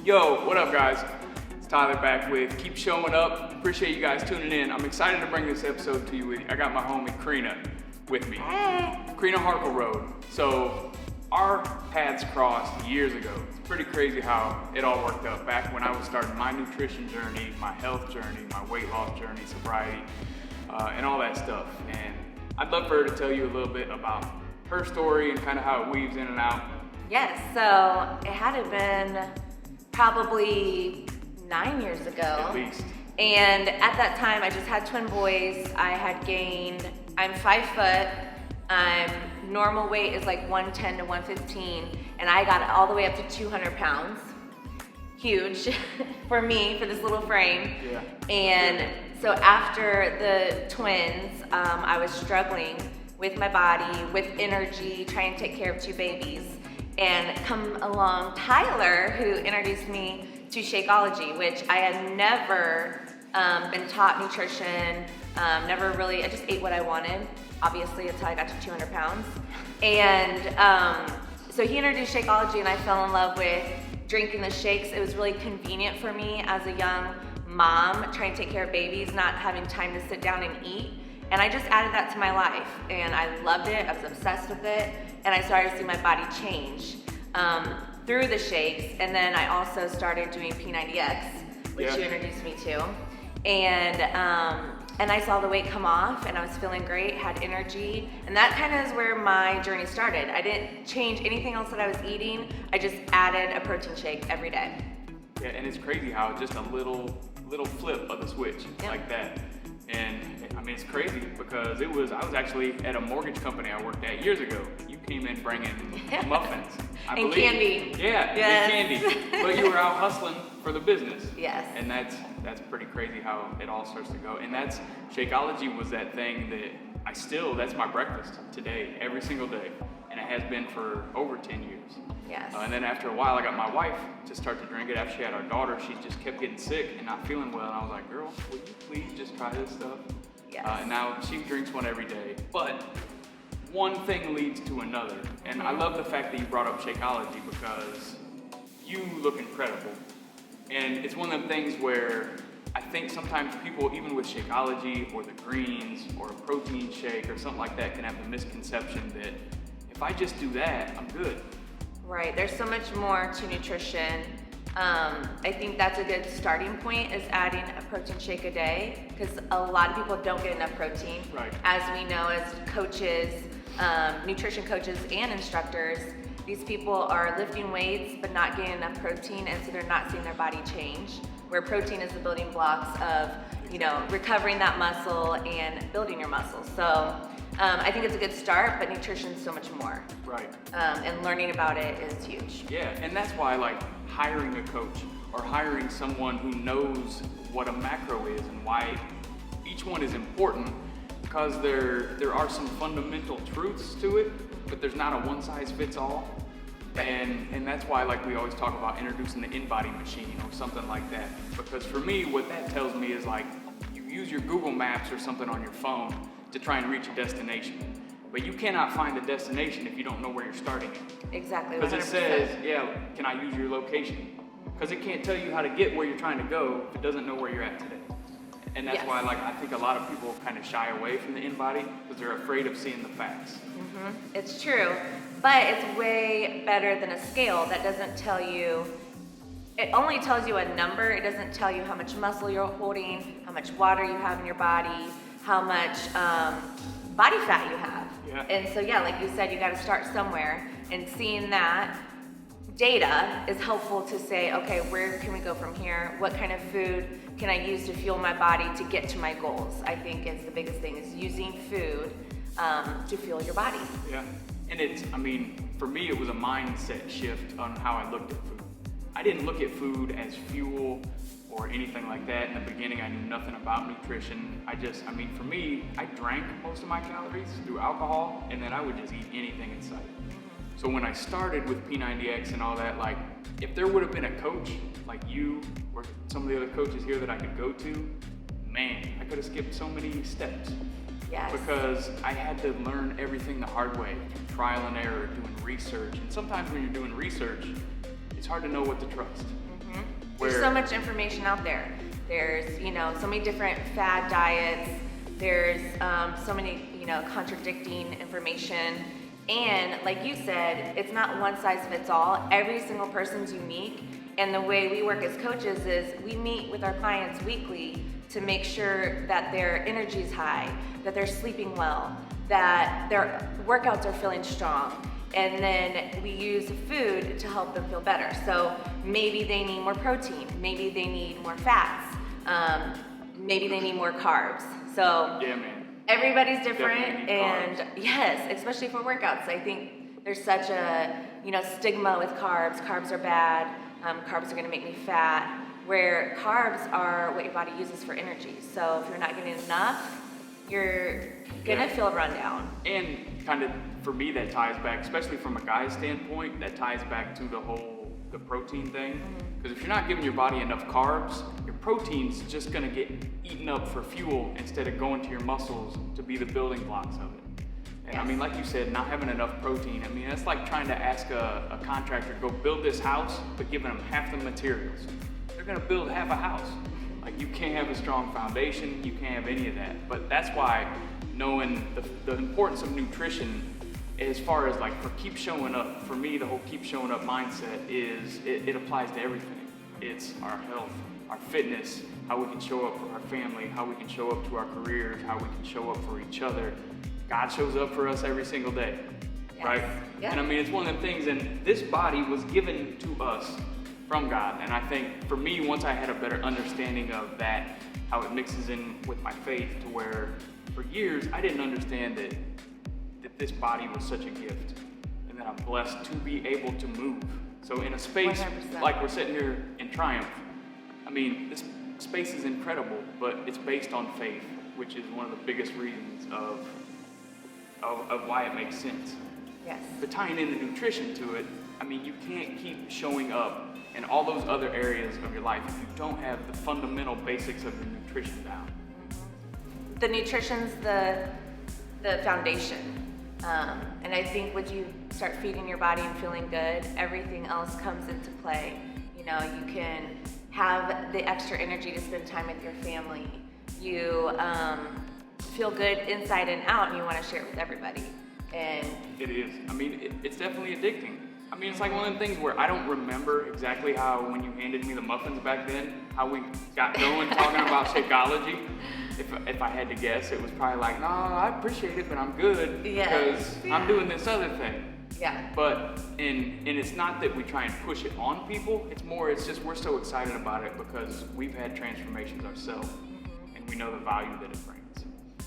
Yo, what up guys? It's Tyler back with Keep Showing Up. Appreciate you guys tuning in. I'm excited to bring this episode to you. I got my homie Corina with me. Hey. Corina Harkelroad. So our paths crossed years ago. It's pretty crazy how it all worked out back when I was starting my nutrition journey, my health journey, my weight loss journey, sobriety, and all that stuff. And I'd love for her to tell you a little bit about her story and kind of how it weaves in and out. Yes, so it had to have been probably 9 years ago. At least. And at that time, I just had twin boys. I had gained, I'm 5 foot. Normal weight is like 110 to 115. And I got all the way up to 200 pounds. Huge for me, for this little frame. Yeah. And so after the twins, I was struggling with my body, with energy, trying to take care of 2 babies. And come along Tyler, who introduced me to Shakeology, which I had never been taught nutrition, never really, I just ate what I wanted, obviously, until I got to 200 pounds. And so he introduced Shakeology and I fell in love with drinking the shakes. It was really convenient for me as a young mom, trying to take care of babies, not having time to sit down and eat. And I just added that to my life and I loved it, I was obsessed with it, and I started to see my body change through the shakes. And then I also started doing P90X, which you introduced me to. And I saw the weight come off and I was feeling great, had energy. And that kind of is where my journey started. I didn't change anything else that I was eating. I just added a protein shake every day. Yeah, and it's crazy how just a little flip of the switch like that. And I mean, it's crazy because I was actually at a mortgage company I worked at years ago. You came in bringing muffins, I and believe. Candy. Yeah, yes. And candy. But you were out hustling for the business. Yes. And that's pretty crazy how it all starts to go. And that's, Shakeology was that thing that that's my breakfast today, every single day. And it has been for over 10 years. Yes. And then after a while, I got my wife to start to drink it. After she had our daughter, she just kept getting sick and not feeling well. And I was like, girl, would you please just try this stuff? Yes. And now she drinks one every day. But one thing leads to another. And I love the fact that you brought up Shakeology because you look incredible. And it's one of them things where I think sometimes people, even with Shakeology or the greens or a protein shake or something like that, can have the misconception that if I just do that, I'm good. Right, there's so much more to nutrition. I think that's a good starting point, is adding a protein shake a day, because a lot of people don't get enough protein. Right. As we know, as coaches, nutrition coaches and instructors, these people are lifting weights but not getting enough protein, and so they're not seeing their body change, where protein is the building blocks of, recovering that muscle and building your muscle. So I think it's a good start, but nutrition is so much more. Right. And learning about it is huge. Yeah, and that's why hiring a coach or hiring someone who knows what a macro is and why each one is important, because there are some fundamental truths to it, but there's not a one size fits all. And that's why we always talk about introducing the in-body machine or something like that. Because for me, what that tells me is you use your Google Maps or something on your phone to try and reach a destination. But you cannot find the destination if you don't know where you're starting at. Exactly. Because it says, can I use your location? Because it can't tell you how to get where you're trying to go if it doesn't know where you're at today. And that's why I think a lot of people kind of shy away from the in-body because they're afraid of seeing the facts. Mm-hmm. It's true, but it's way better than a scale that doesn't tell you. It only tells you a number. It doesn't tell you how much muscle you're holding, how much water you have in your body, how much body fat you have. Yeah. And so like you said, you got to start somewhere, and seeing that data is helpful to say, okay, where can we go from here? What kind of food can I use to fuel my body to get to my goals? I think is the biggest thing, is using food to fuel your body. Yeah, and for me, it was a mindset shift on how I looked at food. I didn't look at food as fuel or anything like that. In the beginning, I knew nothing about nutrition. For me, I drank most of my calories through alcohol, and then I would just eat anything in sight. So when I started with P90X and all that, if there would have been a coach like you or some of the other coaches here that I could go to, man, I could have skipped so many steps. Yes. Because I had to learn everything the hard way, through trial and error, doing research. And sometimes when you're doing research, it's hard to know what to trust. Mm-hmm. There's so much information out there. There's, so many different fad diets. There's so many, contradicting information. And like you said, it's not one size fits all. Every single person's unique. And the way we work as coaches is we meet with our clients weekly to make sure that their energy is high, that they're sleeping well, that their workouts are feeling strong. And then we use food to help them feel better. So maybe they need more protein, maybe they need more fats, maybe they need more carbs. So yeah, man. Everybody's different, and carbs. Yes, especially for workouts. I think there's such a stigma with carbs. Carbs are bad. Carbs are going to make me fat. Where carbs are what your body uses for energy. So if you're not getting enough, you're gonna feel run down. And kind of for me that ties back, especially from a guy's standpoint, that ties back to the protein thing. Because if you're not giving your body enough carbs, your protein's just gonna get eaten up for fuel instead of going to your muscles to be the building blocks of it. And I mean, like you said, not having enough protein, I mean, that's like trying to ask a contractor to go build this house, but giving them half the materials. They're gonna build half a house. Like, you can't have a strong foundation, you can't have any of that. But that's why knowing the importance of nutrition, as far as like for keep showing up, for me, the whole keep showing up mindset is, it applies to everything. It's our health, our fitness, how we can show up for our family, how we can show up to our careers, how we can show up for each other. God shows up for us every single day, right? Yeah. And I mean, it's one of them things, and this body was given to us from God. And I think for me, once I had a better understanding of that, how it mixes in with my faith, to where for years I didn't understand that this body was such a gift, and that I'm blessed to be able to move. So in a space 100%. like we're sitting here in Triumph, I mean, this space is incredible, but it's based on faith, which is one of the biggest reasons of why it makes sense. Yes. But tying in the nutrition to it, I mean, you can't keep showing up in all those other areas of your life if you don't have the fundamental basics of your nutrition down. The nutrition's the foundation. And I think once you start feeding your body and feeling good, everything else comes into play. You can have the extra energy to spend time with your family. You feel good inside and out, and you want to share it with everybody. And it is. I mean, it's definitely addicting. I mean, it's like one of them things where I don't remember exactly how, when you handed me the muffins back then, how we got going talking about Shakeology. If I had to guess, it was probably like, no, I appreciate it, but I'm good because I'm doing this other thing. Yeah. But, and it's not that we try and push it on people, it's just we're so excited about it because we've had transformations ourselves, and we know the value that it brings.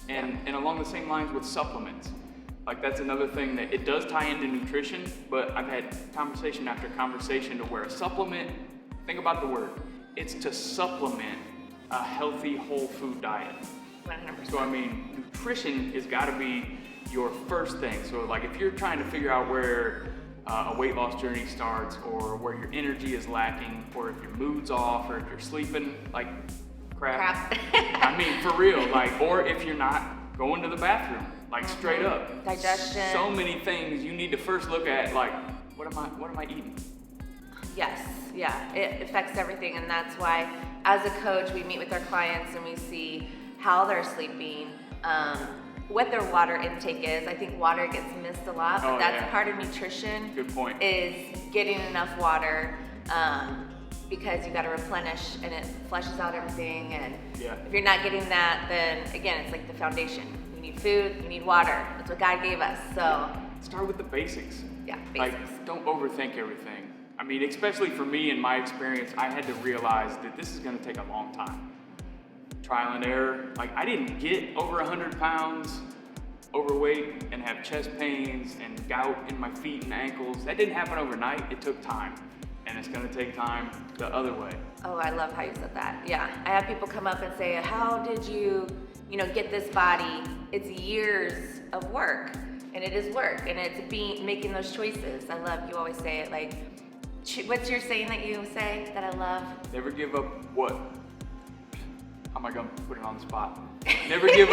And along the same lines with supplements, like that's another thing that it does tie into nutrition, but I've had conversation after conversation to where a supplement, think about the word, it's to supplement a healthy whole food diet. 100%. So I mean, nutrition has got to be your first thing. So like if you're trying to figure out where a weight loss journey starts, or where your energy is lacking, or if your mood's off, or if you're sleeping like crap. I mean, for real, like, or if you're not going to the bathroom, like straight up. Digestion. So many things you need to first look at, like, what am I eating? Yes, yeah, it affects everything, and that's why as a coach we meet with our clients and we see how they're sleeping, what their water intake is. I think water gets missed a lot, but that's part of nutrition. Good point. Is getting enough water, because you got to replenish and it flushes out everything, and if you're not getting that, then again, it's like the foundation. You need food, you need water. That's what God gave us. So start with the basics. Yeah, basics. Like, don't overthink everything. I mean, especially for me, in my experience, I had to realize that this is going to take a long time. Trial and error. Like, I didn't get over 100 pounds overweight and have chest pains and gout in my feet and ankles. That didn't happen overnight. It took time. And it's going to take time the other way. Oh, I love how you said that. Yeah, I have people come up and say, how did you get this body? It's years of work, and it is work, and it's making those choices. I love, you always say it, like, what's your saying that you say that I love? Never give up what? How am I going to put it on the spot? Never give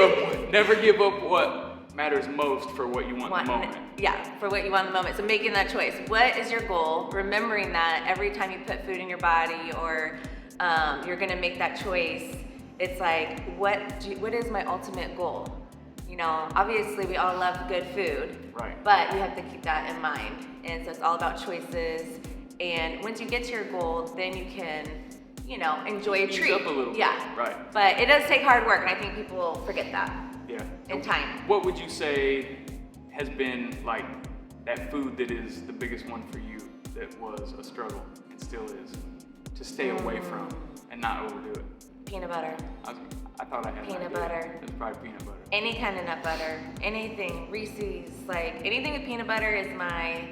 up what matters most for what you want in the moment. Yeah, for what you want in the moment. So making that choice. What is your goal? Remembering that every time you put food in your body or you're gonna make that choice, it's like, what is my ultimate goal? You know, obviously we all love good food, right? But you have to keep that in mind. And so it's all about choices. And once you get to your goal, then you can, you know, enjoy a treat. Up a little yeah, bit. Right. But it does take hard work, and I think people forget that. Yeah. In time. What would you say has been like that food that is the biggest one for you that was a struggle and still is to stay away from and not overdo it? Peanut butter. I thought I had peanut an idea. butter. It's probably peanut butter. Any kind of nut butter, anything, Reese's, like anything with peanut butter is my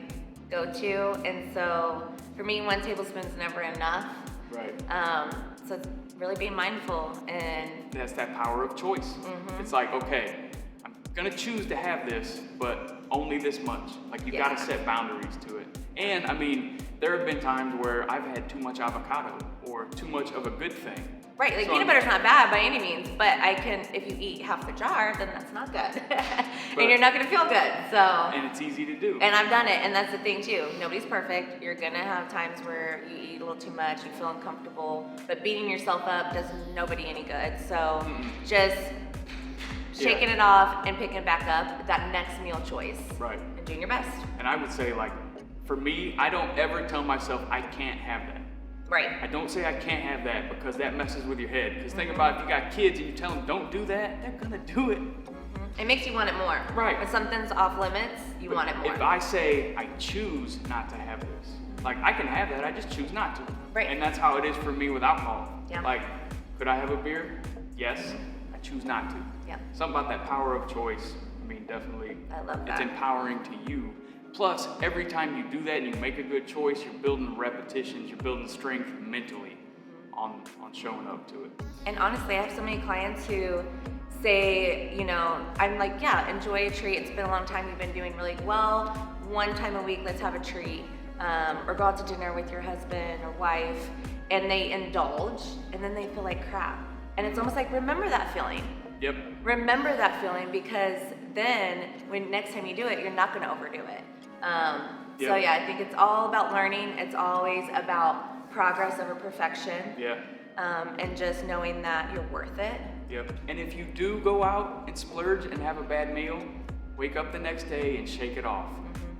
go-to. And so for me, 1 tablespoon is never enough. Right. So it's really being mindful and that's that power of choice. It's like, okay, I'm gonna choose to have this, but only this much. Like you gotta set boundaries to it. And I mean, there have been times where I've had too much avocado or too much of a good thing. Right, like peanut butter's not bad by any means, but if you eat half the jar, then that's not good. And you're not gonna feel good, so. And it's easy to do. And I've done it, and that's the thing too. Nobody's perfect. You're gonna have times where you eat a little too much, you feel uncomfortable, but beating yourself up does nobody any good. So just shaking it off and picking it back up, that next meal choice. Right. And doing your best. And I would say, like, for me, I don't ever tell myself I can't have that. Right. I don't say I can't have that because that messes with your head. Because think about if you got kids and you tell them don't do that, they're gonna do it. It makes you want it more. Right. When something's off limits, you want it more. If I say I choose not to have this, like I can have that, I just choose not to. Right. And that's how it is for me with alcohol. Yeah. Like, could I have a beer? Yes. I choose not to. Yeah. Something about that power of choice. I mean, definitely. I love that. It's empowering to you. Plus, every time you do that and you make a good choice, you're building repetitions, you're building strength mentally on showing up to it. And honestly, I have so many clients who say, you know, I'm like, yeah, enjoy a treat. It's been a long time. You've been doing really well. 1 time a week, let's have a treat. Or go out to dinner with your husband or wife. And they indulge, and then they feel like crap. And it's almost like, remember that feeling. Yep. Remember that feeling, because then when next time you do it, you're not going to overdo it. So yeah, I think it's all about learning. It's always about progress over perfection. Yeah. And just knowing that you're worth it. Yep. And if you do go out and splurge and have a bad meal, wake up the next day and shake it off.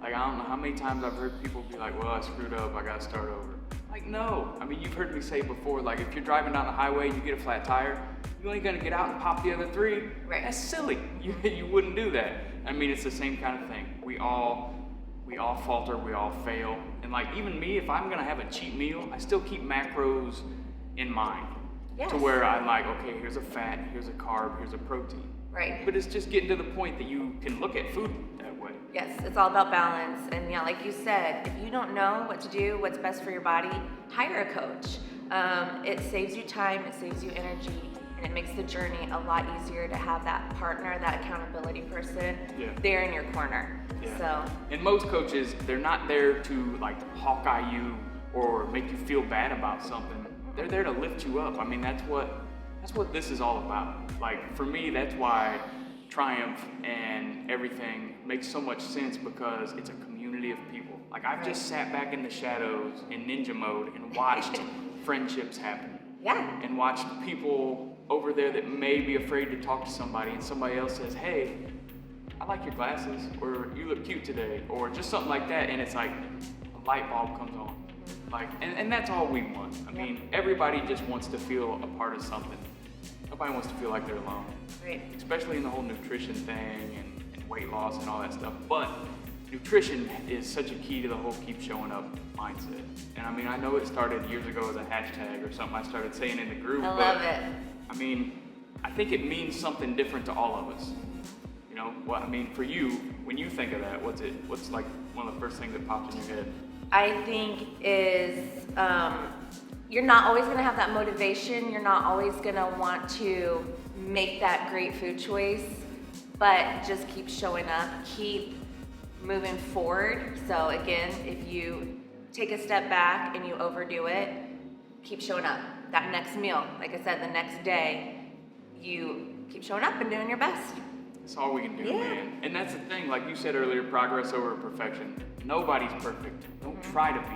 Like, I don't know how many times I've heard people be like, well, I screwed up, I gotta start over. Like, no. I mean, you've heard me say before, like, if you're driving down the highway and you get a flat tire, you're only gonna get out and pop the other 3. Right. That's silly. You wouldn't do that. I mean, it's the same kind of thing. We all falter, we all fail. And like, even me, if I'm gonna have a cheat meal, I still keep macros in mind. Yes. To where I'm like, okay, here's a fat, here's a carb, here's a protein. Right. But it's just getting to the point that you can look at food that way. Yes, it's all about balance. And yeah, like you said, if you don't know what to do, what's best for your body, hire a coach. It saves you time, it saves you energy, and it makes the journey a lot easier to have that partner, that accountability person there in your corner. Yeah. So. And most coaches, they're not there to like Hawkeye you or make you feel bad about something. They're there to lift you up. I mean, that's what this is all about. Like, for me, that's why Triumph and everything makes so much sense, because it's a community of people. Like, I've just sat back in the shadows in ninja mode and watched friendships happen. Yeah. And watched people over there that may be afraid to talk to somebody, and somebody else says, hey, I like your glasses, or you look cute today, or just something like that, and it's like a light bulb comes on. Like, and that's all we want. I mean, everybody just wants to feel a part of something. Nobody wants to feel like they're alone. Right. Especially in the whole nutrition thing and weight loss and all that stuff. But nutrition is such a key to the whole keep showing up mindset. And I mean, I know it started years ago as a hashtag or something I started saying in the group. I love it. I mean, I think it means something different to all of us. You know, well, I mean, for you, when you think of that, what's like one of the first things that pops in your head? I think is you're not always going to have that motivation. You're not always going to want to make that great food choice, but just keep showing up, keep moving forward. So again, if you take a step back and you overdo it, keep showing up. That next meal, like I said, the next day, you keep showing up and doing your best. That's all we can do, Yeah. man. And that's the thing, like you said earlier, progress over perfection. Nobody's perfect. Don't try to be.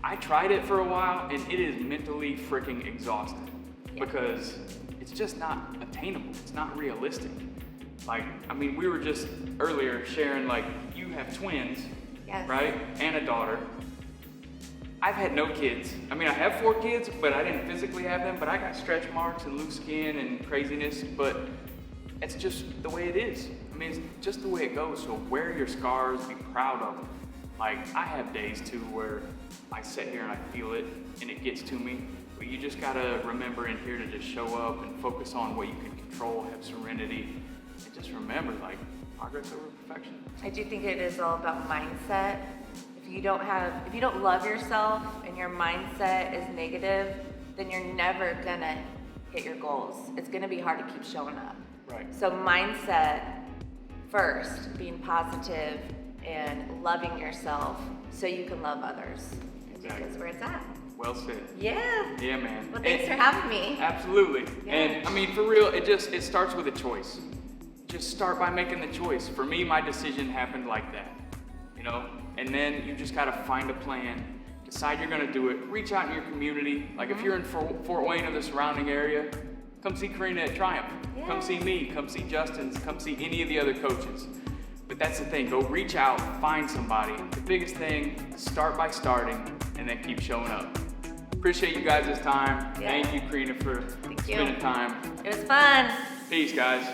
I tried it for a while, and it is mentally freaking exhausting because it's just not attainable. It's not realistic. Like, I mean, we were just earlier sharing, like, you have twins, Yes. right? And a daughter. I've had no kids. I mean, I have 4 kids, but I didn't physically have them, but I got stretch marks and loose skin and craziness, but it's just the way it is. I mean, it's just the way it goes. So wear your scars, be proud of them. Like, I have days too where I sit here and I feel it and it gets to me, but you just gotta remember in here to just show up and focus on what you can control, have serenity, and just remember, like, progress over perfection. I do think it is all about mindset. If you don't love yourself and your mindset is negative, then you're never gonna hit your goals. It's gonna be hard to keep showing up. Right. So mindset first, being positive and loving yourself so you can love others. Exactly. That's where it's at. Well said. Yeah. Yeah, man. Well, thanks for having me. Absolutely. Yeah. And I mean, for real, it starts with a choice. Just start by making the choice. For me, my decision happened like that, you know? And then you just gotta find a plan, decide you're gonna do it, reach out in your community. Like if you're in Fort Wayne or the surrounding area, come see Corina at Triumph. Yeah. Come see me, come see Justin's, come see any of the other coaches. But that's the thing, go reach out, find somebody. The biggest thing, start by starting and then keep showing up. Appreciate you guys' time. Yeah. Thank you, Corina, for Thank you. spending time. It was fun. Peace, guys.